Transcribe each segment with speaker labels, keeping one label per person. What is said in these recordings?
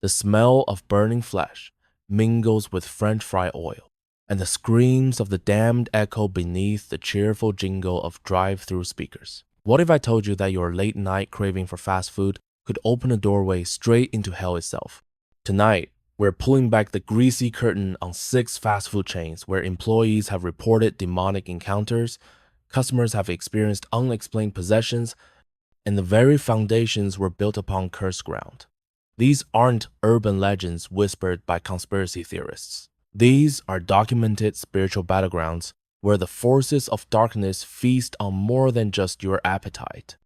Speaker 1: The smell of burning flesh mingles with French fry oil, and the screams of the damned echo beneath the cheerful jingle of drive-through speakers. What if I told you that your late-night craving for fast food could open a doorway straight into hell itself? Tonight, we're pulling back the greasy curtain on 6 fast food chains where employees have reported demonic encounters, customers have experienced unexplained possessions, and the very foundations were built upon cursed ground. These aren't urban legends whispered by conspiracy theorists. These are documented spiritual battlegrounds where the forces of darkness feast on more than just your appetite.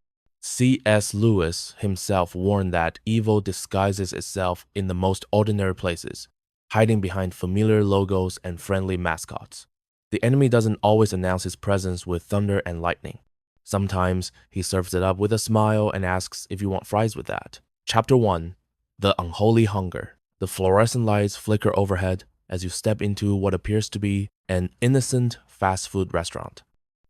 Speaker 1: cslewis himself warned that evil disguises itself in the most ordinary places, hiding behind familiar logos and friendly mascots. The enemy doesn't always announce his presence with thunder and lightning. Sometimes he serves it up with a smile and asks if you want fries with that. Chapter 1. The Unholy Hunger. The fluorescent lights flicker overhead as you step into what appears to be an innocent fast food restaurant.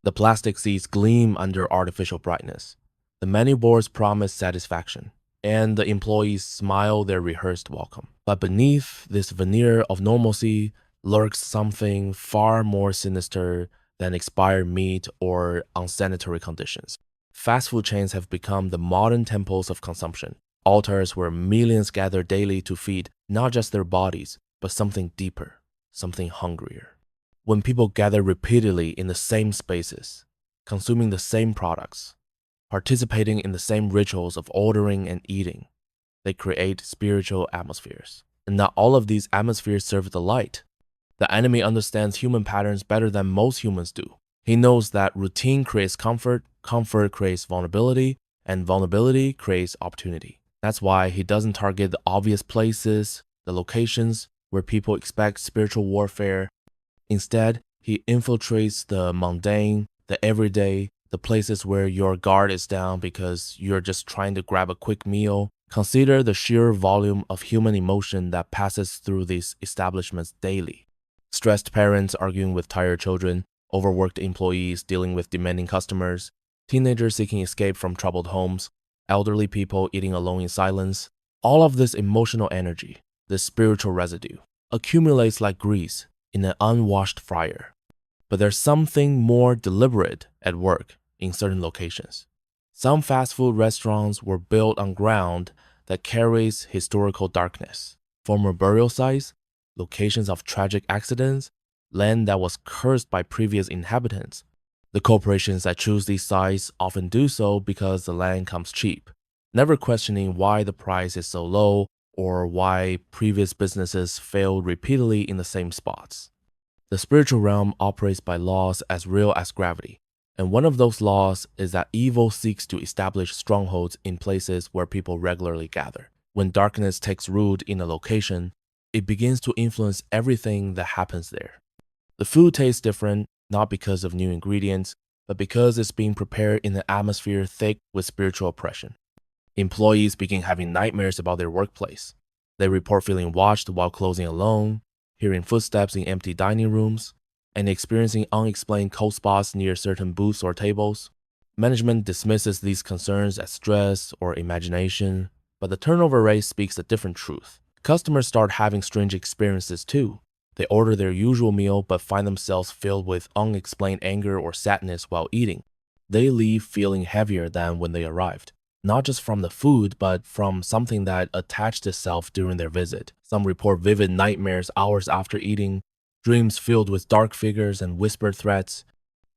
Speaker 1: The plastic seats gleam under artificial brightness. The menu boards promise satisfaction, and the employees smile their rehearsed welcome. But beneath this veneer of normalcy lurks something far more sinister than expired meat or unsanitary conditions. Fast food chains have become the modern temples of consumption, altars where millions gather daily to feed not just their bodies, but something deeper, something hungrier. When people gather repeatedly in the same spaces, consuming the same products, participating in the same rituals of ordering and eating, they create spiritual atmospheres. And not all of these atmospheres serve the light. The enemy understands human patterns better than most humans do. He knows that routine creates comfort, comfort creates vulnerability, and vulnerability creates opportunity. That's why he doesn't target the obvious places, the locations where people expect spiritual warfare. Instead, he infiltrates the mundane, the everyday, the places where your guard is down because you're just trying to grab a quick meal. Consider the sheer volume of human emotion that passes through these establishments daily. Stressed parents arguing with tired children, overworked employees dealing with demanding customers, teenagers seeking escape from troubled homes, elderly people eating alone in silence. All of this emotional energy, this spiritual residue, accumulates like grease in an unwashed fryer. But there's something more deliberate at work in certain locations. Some fast food restaurants were built on ground that carries historical darkness. Former burial sites, locations of tragic accidents, land that was cursed by previous inhabitants. The corporations that choose these sites often do so because the land comes cheap, never questioning why the price is so low or why previous businesses failed repeatedly in the same spots. The spiritual realm operates by laws as real as gravity, and one of those laws is that evil seeks to establish strongholds in places where people regularly gather. When darkness takes root in a location, it begins to influence everything that happens there. The food tastes different, not because of new ingredients, but because it's being prepared in an atmosphere thick with spiritual oppression. Employees begin having nightmares about their workplace. They report feeling watched while closing alone, hearing footsteps in empty dining rooms, and experiencing unexplained cold spots near certain booths or tables. Management dismisses these concerns as stress or imagination, but the turnover rate speaks a different truth. Customers start having strange experiences too. They order their usual meal but find themselves filled with unexplained anger or sadness while eating. They leave feeling heavier than when they arrived, not just from the food, but from something that attached itself during their visit. Some report vivid nightmares hours after eating, dreams filled with dark figures and whispered threats.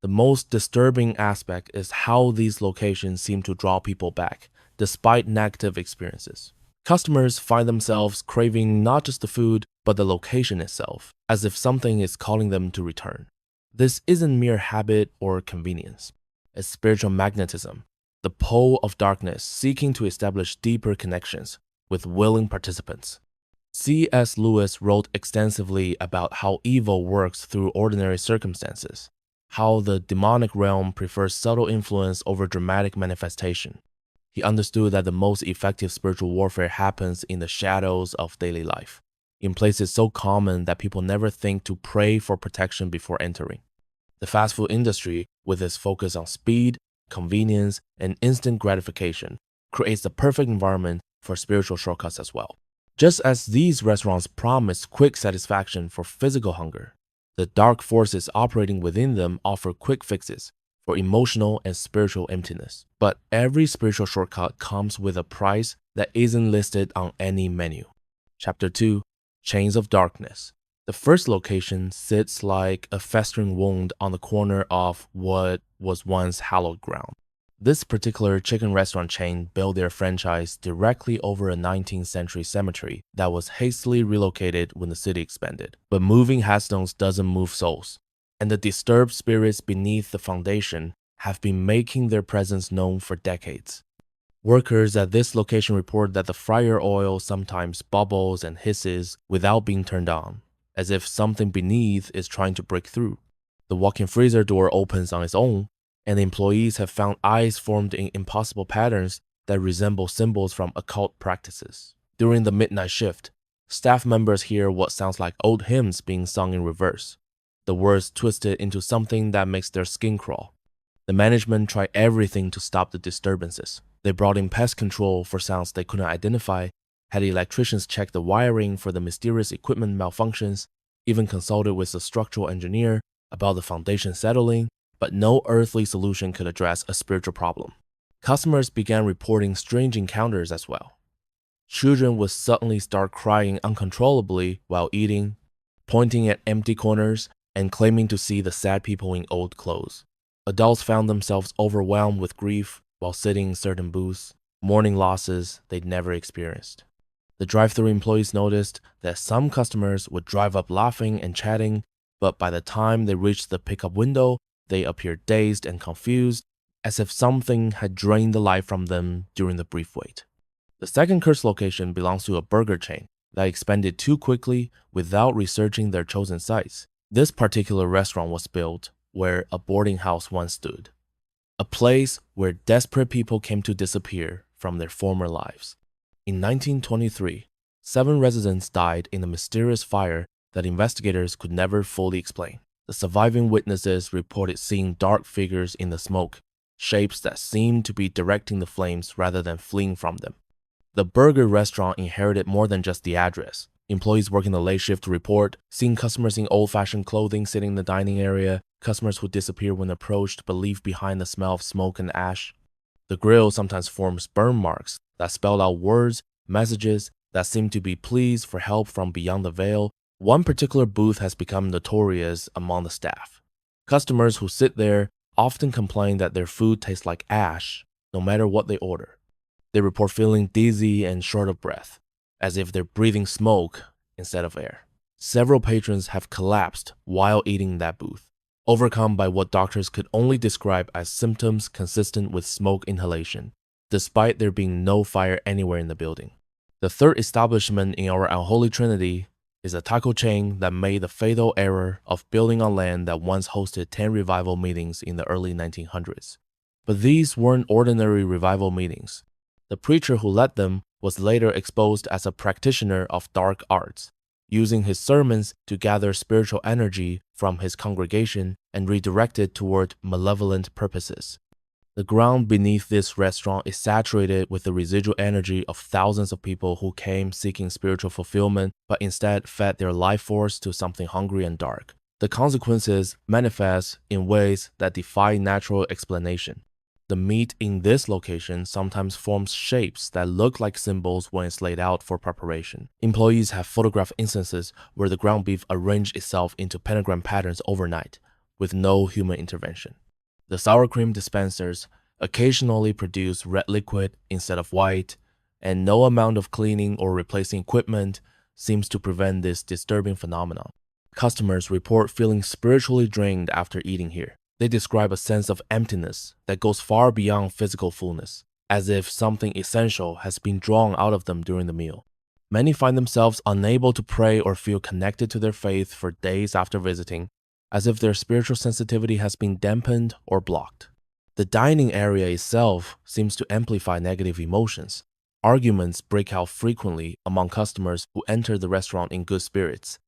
Speaker 1: The most disturbing aspect is how these locations seem to draw people back, despite negative experiences. Customers find themselves craving not just the food, but the location itself, as if something is calling them to return. This isn't mere habit or convenience. It's spiritual magnetism, the pull of darkness seeking to establish deeper connections with willing participants. C.S. Lewis wrote extensively about how evil works through ordinary circumstances, how the demonic realm prefers subtle influence over dramatic manifestation. He understood that the most effective spiritual warfare happens in the shadows of daily life, in places so common that people never think to pray for protection before entering. The fast food industry, with its focus on speed, convenience, and instant gratification, creates the perfect environment for spiritual shortcuts as well. Just as these restaurants promise quick satisfaction for physical hunger, the dark forces operating within them offer quick fixes for emotional and spiritual emptiness. But every spiritual shortcut comes with a price that isn't listed on any menu. Chapter 2, Chains of Darkness. The first location sits like a festering wound on the corner of what was once hallowed ground. This particular chicken restaurant chain built their franchise directly over a 19th century cemetery that was hastily relocated when the city expanded. But moving headstones doesn't move souls, and the disturbed spirits beneath the foundation have been making their presence known for decades. Workers at this location report that the fryer oil sometimes bubbles and hisses without being turned on, as if something beneath is trying to break through. The walk-in freezer door opens on its own, and the employees have found eyes formed in impossible patterns that resemble symbols from occult practices. During the midnight shift, staff members hear what sounds like old hymns being sung in reverse, the words twisted into something that makes their skin crawl. The management tried everything to stop the disturbances. They brought in pest control for sounds they couldn't identify, had electricians check the wiring for the mysterious equipment malfunctions, even consulted with a structural engineer about the foundation settling, but no earthly solution could address a spiritual problem. Customers began reporting strange encounters as well. Children would suddenly start crying uncontrollably while eating, pointing at empty corners, and claiming to see the sad people in old clothes. Adults found themselves overwhelmed with grief while sitting in certain booths, mourning losses they'd never experienced. The drive-thru employees noticed that some customers would drive up laughing and chatting, but by the time they reached the pickup window, they appeared dazed and confused, as if something had drained the life from them during the brief wait. The second cursed location belongs to a burger chain that expanded too quickly without researching their chosen sites. This particular restaurant was built where a boarding house once stood, a place where desperate people came to disappear from their former lives. In 1923, 7 residents died in a mysterious fire that investigators could never fully explain. The surviving witnesses reported seeing dark figures in the smoke, shapes that seemed to be directing the flames rather than fleeing from them. The burger restaurant inherited more than just the address. Employees working the late shift report seeing customers in old-fashioned clothing sitting in the dining area, customers who disappear when approached but leave behind the smell of smoke and ash. The grill sometimes forms burn marks that spell out words, messages that seem to be pleas for help from beyond the veil. One particular booth has become notorious among the staff. Customers who sit there often complain that their food tastes like ash, no matter what they order. They report feeling dizzy and short of breath, as if they're breathing smoke instead of air. Several patrons have collapsed while eating in that booth, overcome by what doctors could only describe as symptoms consistent with smoke inhalation, despite there being no fire anywhere in the building. The third establishment in our unholy trinity is a taco chain that made the fatal error of building on land that once hosted 10 revival meetings in the early 1900s. But these weren't ordinary revival meetings. The preacher who led them was later exposed as a practitioner of dark arts, using his sermons to gather spiritual energy from his congregation and redirect it toward malevolent purposes. The ground beneath this restaurant is saturated with the residual energy of thousands of people who came seeking spiritual fulfillment, but instead fed their life force to something hungry and dark. The consequences manifest in ways that defy natural explanation. The meat in this location sometimes forms shapes that look like symbols when it's laid out for preparation. Employees have photographed instances where the ground beef arranged itself into pentagram patterns overnight, with no human intervention. The sour cream dispensers occasionally produce red liquid instead of white, and no amount of cleaning or replacing equipment seems to prevent this disturbing phenomenon. Customers report feeling spiritually drained after eating here. They describe a sense of emptiness that goes far beyond physical fullness, as if something essential has been drawn out of them during the meal. Many find themselves unable to pray or feel connected to their faith for days after visiting, as if their spiritual sensitivity has been dampened or blocked. The dining area itself seems to amplify negative emotions. Arguments break out frequently among customers who enter the restaurant in good spirits.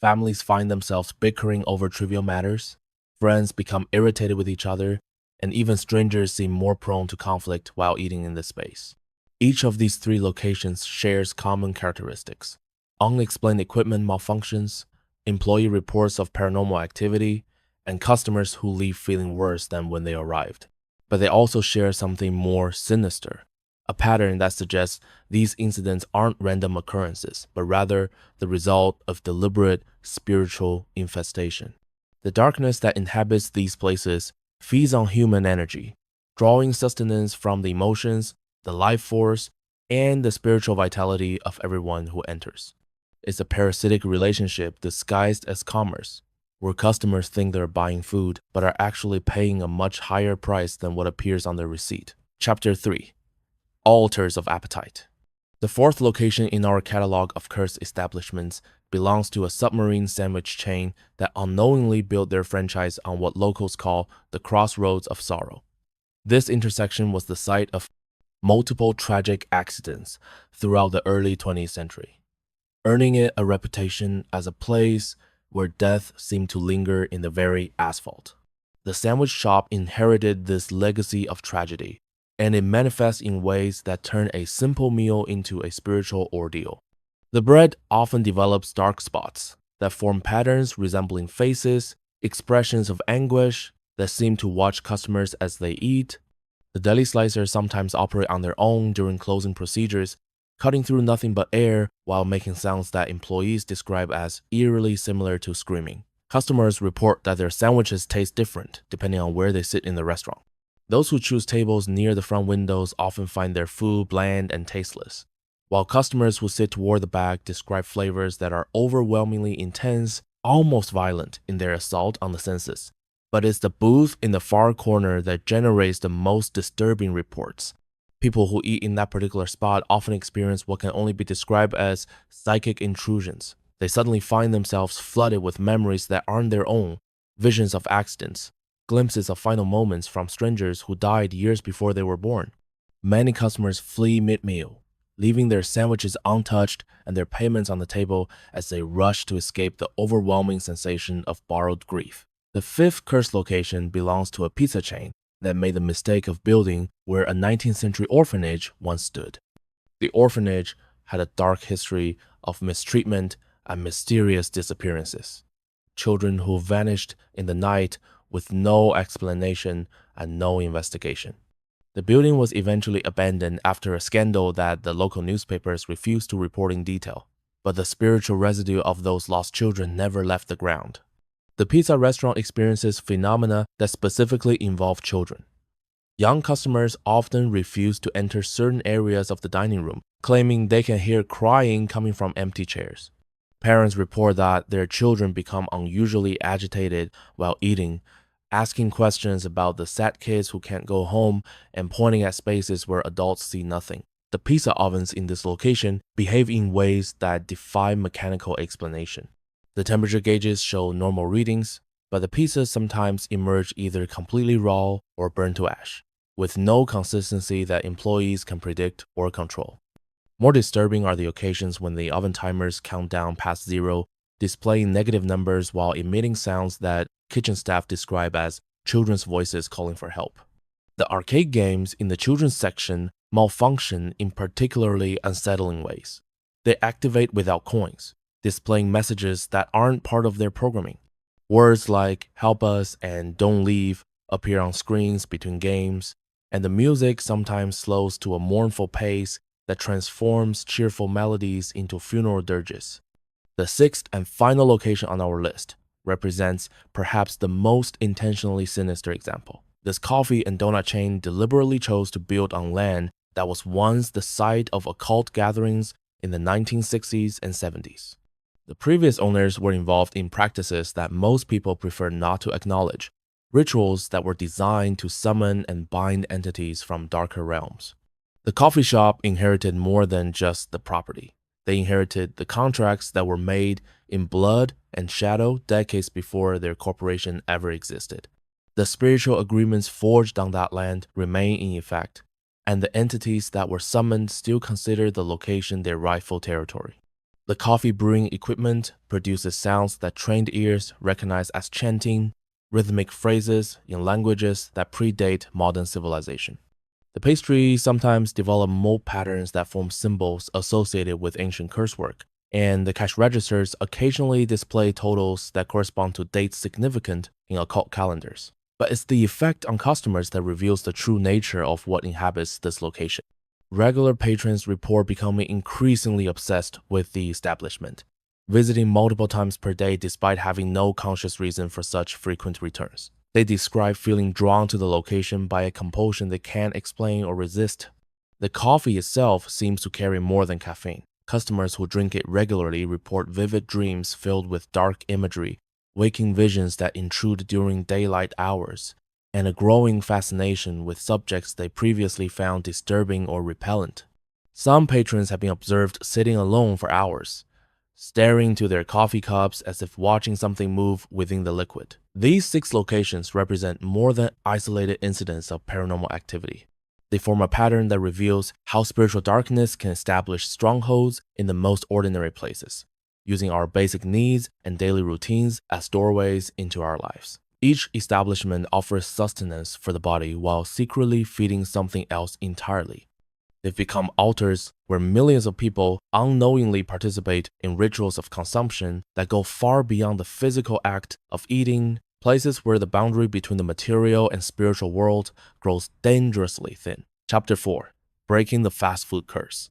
Speaker 1: Families find themselves bickering over trivial matters. Friends become irritated with each other, and even strangers seem more prone to conflict while eating in this space. Each of these three locations shares common characteristics: unexplained equipment malfunctions, employee reports of paranormal activity, and customers who leave feeling worse than when they arrived. But they also share something more sinister, a pattern that suggests these incidents aren't random occurrences, but rather the result of deliberate spiritual infestation. The darkness that inhabits these places feeds on human energy, drawing sustenance from the emotions, the life force, and the spiritual vitality of everyone who enters. It's a parasitic relationship disguised as commerce, where customers think they're buying food but are actually paying a much higher price than what appears on their receipt. Chapter 3: Altars of Appetite. The fourth location in our catalog of cursed establishments belongs to a submarine sandwich chain that unknowingly built their franchise on what locals call the Crossroads of Sorrow. This intersection was the site of multiple tragic accidents throughout the early 20th century, earning it a reputation as a place where death seemed to linger in the very asphalt. The sandwich shop inherited this legacy of tragedy, and it manifests in ways that turn a simple meal into a spiritual ordeal. The bread often develops dark spots that form patterns resembling faces, expressions of anguish that seem to watch customers as they eat. The deli slicers sometimes operate on their own during closing procedures, cutting through nothing but air while making sounds that employees describe as eerily similar to screaming. Customers report that their sandwiches taste different depending on where they sit in the restaurant. Those who choose tables near the front windows often find their food bland and tasteless, while customers who sit toward the back describe flavors that are overwhelmingly intense, almost violent in their assault on the senses. But it's the booth in the far corner that generates the most disturbing reports. People who eat in that particular spot often experience what can only be described as psychic intrusions. They suddenly find themselves flooded with memories that aren't their own, visions of accidents, glimpses of final moments from strangers who died years before they were born. Many customers flee mid-meal, leaving their sandwiches untouched and their payments on the table as they rush to escape the overwhelming sensation of borrowed grief. The fifth cursed location belongs to a pizza chain that made the mistake of building where a 19th century orphanage once stood. The orphanage had a dark history of mistreatment and mysterious disappearances. Children who vanished in the night with no explanation and no investigation. The building was eventually abandoned after a scandal that the local newspapers refused to report in detail, but the spiritual residue of those lost children never left the ground. The pizza restaurant experiences phenomena that specifically involve children. Young customers often refuse to enter certain areas of the dining room, claiming they can hear crying coming from empty chairs. Parents report that their children become unusually agitated while eating, asking questions about the sad kids who can't go home and pointing at spaces where adults see nothing. The pizza ovens in this location behave in ways that defy mechanical explanation. The temperature gauges show normal readings, but the pizzas sometimes emerge either completely raw or burned to ash, with no consistency that employees can predict or control. More disturbing are the occasions when the oven timers count down past zero, displaying negative numbers while emitting sounds that kitchen staff describe as children's voices calling for help. The arcade games in the children's section malfunction in particularly unsettling ways. They activate without coins, displaying messages that aren't part of their programming. Words like "help us" and "don't leave" appear on screens between games, and the music sometimes slows to a mournful pace that transforms cheerful melodies into funeral dirges. The sixth and final location on our list represents perhaps the most intentionally sinister example. This coffee and donut chain deliberately chose to build on land that was once the site of occult gatherings in the 1960s and 70s. The previous owners were involved in practices that most people prefer not to acknowledge, rituals that were designed to summon and bind entities from darker realms. The coffee shop inherited more than just the property. They inherited the contracts that were made in blood and shadow decades before their corporation ever existed. The spiritual agreements forged on that land remain in effect, and the entities that were summoned still consider the location their rightful territory. The coffee brewing equipment produces sounds that trained ears recognize as chanting, rhythmic phrases in languages that predate modern civilization. The pastry sometimes develop mold patterns that form symbols associated with ancient curse work, and the cash registers occasionally display totals that correspond to dates significant in occult calendars. But it's the effect on customers that reveals the true nature of what inhabits this location. Regular patrons report becoming increasingly obsessed with the establishment, visiting multiple times per day despite having no conscious reason for such frequent returns. They describe feeling drawn to the location by a compulsion they can't explain or resist. The coffee itself seems to carry more than caffeine. Customers who drink it regularly report vivid dreams filled with dark imagery, waking visions that intrude during daylight hours, and a growing fascination with subjects they previously found disturbing or repellent. Some patrons have been observed sitting alone for hours, staring into their coffee cups as if watching something move within the liquid. These 6 locations represent more than isolated incidents of paranormal activity. They form a pattern that reveals how spiritual darkness can establish strongholds in the most ordinary places, using our basic needs and daily routines as doorways into our lives. Each establishment offers sustenance for the body while secretly feeding something else entirely. They've become altars where millions of people unknowingly participate in rituals of consumption that go far beyond the physical act of eating, places where the boundary between the material and spiritual world grows dangerously thin. Chapter 4. Breaking the Fast Food Curse.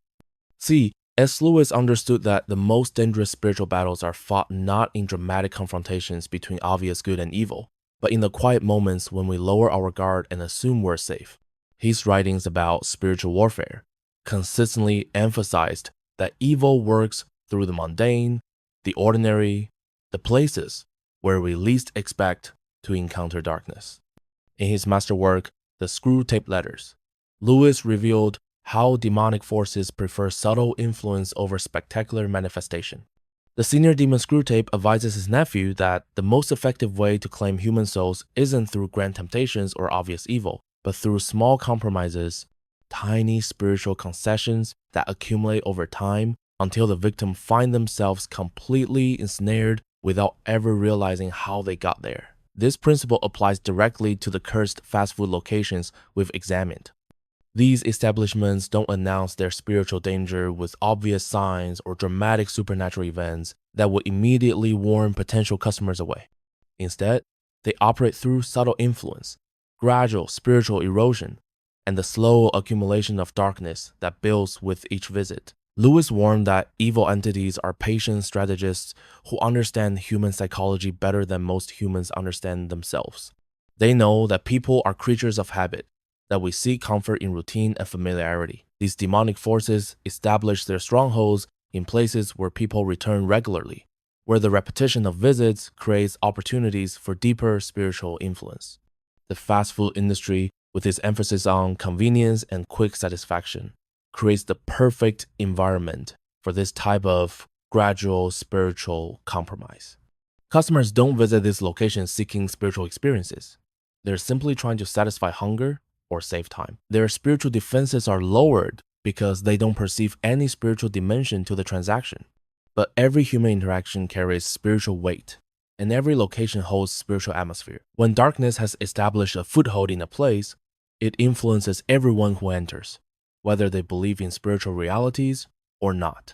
Speaker 1: See, cslewis understood that the most dangerous spiritual battles are fought not in dramatic confrontations between obvious good and evil, but in the quiet moments when we lower our guard and assume we're safe. His writings about spiritual warfare consistently emphasized that evil works through the mundane, the ordinary, the places where we least expect to encounter darkness. In his masterwork, The Screw-Tape Letters, Lewis revealed how demonic forces prefer subtle influence over spectacular manifestation. The senior demon Screwtape advises his nephew that the most effective way to claim human souls isn't through grand temptations or obvious evil, but through small compromises, tiny spiritual concessions that accumulate over time until the victim find themselves completely ensnared without ever realizing how they got there. This principle applies directly to the cursed fast food locations we've examined. These establishments don't announce their spiritual danger with obvious signs or dramatic supernatural events that would immediately warn potential customers away. Instead, they operate through subtle influence, gradual spiritual erosion, and the slow accumulation of darkness that builds with each visit. Lewis warned that evil entities are patient strategists who understand human psychology better than most humans understand themselves. They know that people are creatures of habit, that we seek comfort in routine and familiarity. These demonic forces establish their strongholds in places where people return regularly, where the repetition of visits creates opportunities for deeper spiritual influence. The fast food industry, with its emphasis on convenience and quick satisfaction, creates the perfect environment for this type of gradual spiritual compromise. Customers don't visit these locations seeking spiritual experiences. They're simply trying to satisfy hunger or save time. Their spiritual defenses are lowered because they don't perceive any spiritual dimension to the transaction. But every human interaction carries spiritual weight, and every location holds spiritual atmosphere. When darkness has established a foothold in a place, it influences everyone who enters, whether they believe in spiritual realities or not.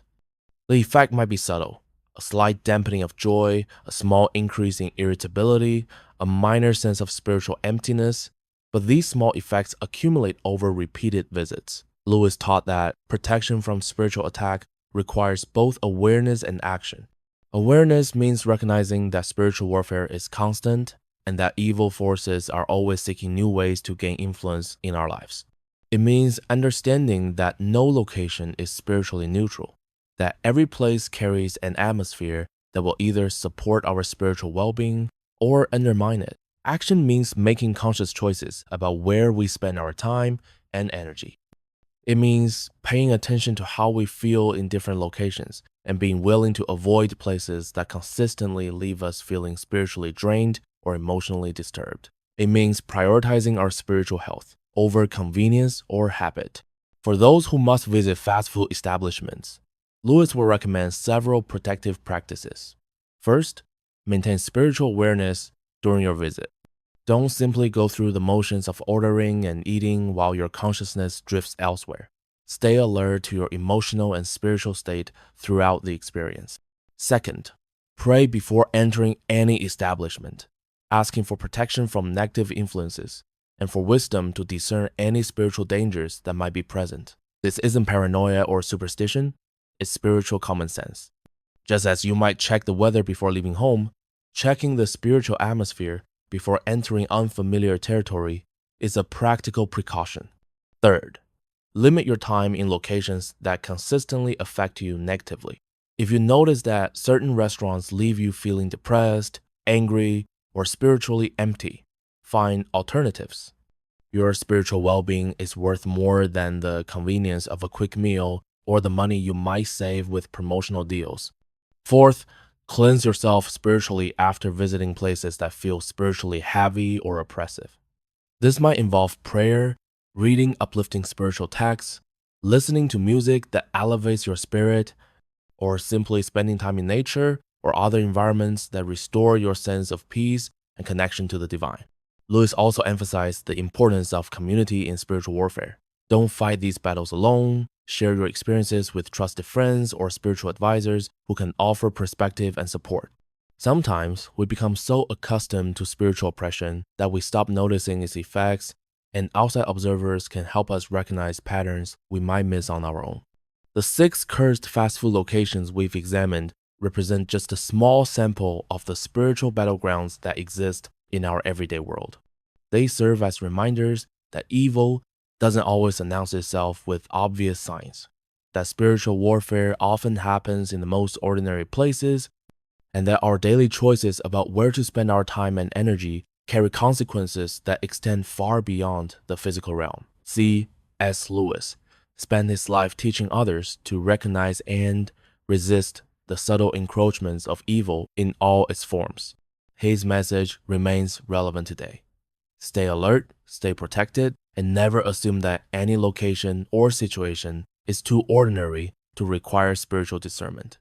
Speaker 1: The effect might be subtle, a slight dampening of joy, a small increase in irritability, a minor sense of spiritual emptiness, but these small effects accumulate over repeated visits. Lewis taught that protection from spiritual attack requires both awareness and action. Awareness means recognizing that spiritual warfare is constant and that evil forces are always seeking new ways to gain influence in our lives. It means understanding that no location is spiritually neutral, that every place carries an atmosphere that will either support our spiritual well-being or undermine it. Action means making conscious choices about where we spend our time and energy. It means paying attention to how we feel in different locations and being willing to avoid places that consistently leave us feeling spiritually drained or emotionally disturbed. It means prioritizing our spiritual health over convenience or habit. For those who must visit fast food establishments, Lewis will recommend several protective practices. First, maintain spiritual awareness during your visit. Don't simply go through the motions of ordering and eating while your consciousness drifts elsewhere. Stay alert to your emotional and spiritual state throughout the experience. Second, pray before entering any establishment, asking for protection from negative influences and for wisdom to discern any spiritual dangers that might be present. This isn't paranoia or superstition, it's spiritual common sense. Just as you might check the weather before leaving home, checking the spiritual atmosphere before entering unfamiliar territory is a practical precaution. Third, limit your time in locations that consistently affect you negatively. If you notice that certain restaurants leave you feeling depressed, angry, or spiritually empty, find alternatives. Your spiritual well-being is worth more than the convenience of a quick meal or the money you might save with promotional deals. Fourth, cleanse yourself spiritually after visiting places that feel spiritually heavy or oppressive. This might involve prayer, reading uplifting spiritual texts, listening to music that elevates your spirit, or simply spending time in nature or other environments that restore your sense of peace and connection to the divine. Lewis also emphasized the importance of community in spiritual warfare. Don't fight these battles alone. Share your experiences with trusted friends or spiritual advisors who can offer perspective and support. Sometimes we become so accustomed to spiritual oppression that we stop noticing its effects, and outside observers can help us recognize patterns we might miss on our own. The 6 cursed fast food locations we've examined represent just a small sample of the spiritual battlegrounds that exist in our everyday world. They serve as reminders that evil doesn't always announce itself with obvious signs, that spiritual warfare often happens in the most ordinary places, and that our daily choices about where to spend our time and energy carry consequences that extend far beyond the physical realm. C.S.Lewis spent his life teaching others to recognize and resist the subtle encroachments of evil in all its forms. His message remains relevant today. Stay alert, stay protected, and never assume that any location or situation is too ordinary to require spiritual discernment.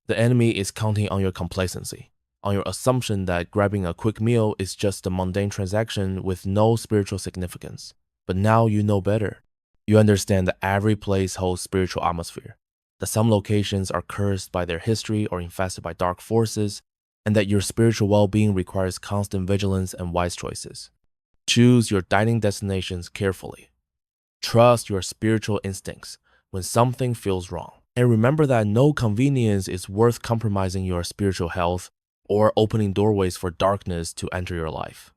Speaker 1: The enemy is counting on your complacency, on your assumption that grabbing a quick meal is just a mundane transaction with no spiritual significance. But now you know better. You understand that every place holds spiritual atmosphere, that some locations are cursed by their history or infested by dark forces, and that your spiritual well-being requires constant vigilance and wise choices. Choose your dining destinations carefully. Trust your spiritual instincts when something feels wrong. And remember that no convenience is worth compromising your spiritual health or opening doorways for darkness to enter your life.